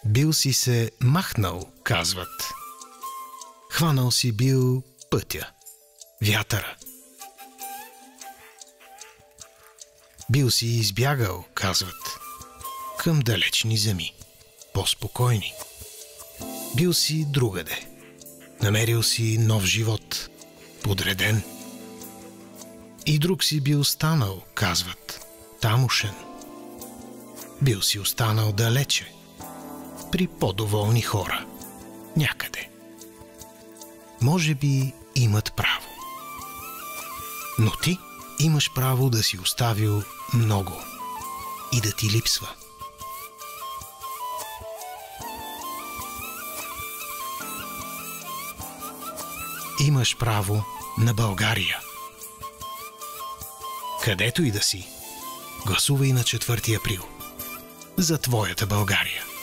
Бил си се махнал, казват. Хванал си бил пътя, вятъра. Бил си избягал, казват, към далечни земи, по-спокойни. Бил си другаде, намерил си нов живот, подреден. И друг си бил станал, казват, тамошен. Бил си останал далече, при по-доволни хора, някъде. Може би имат право. Но ти имаш право да си оставил много и да ти липсва. Имаш право на България. Където и да си, гласувай на 4 април за твоята България.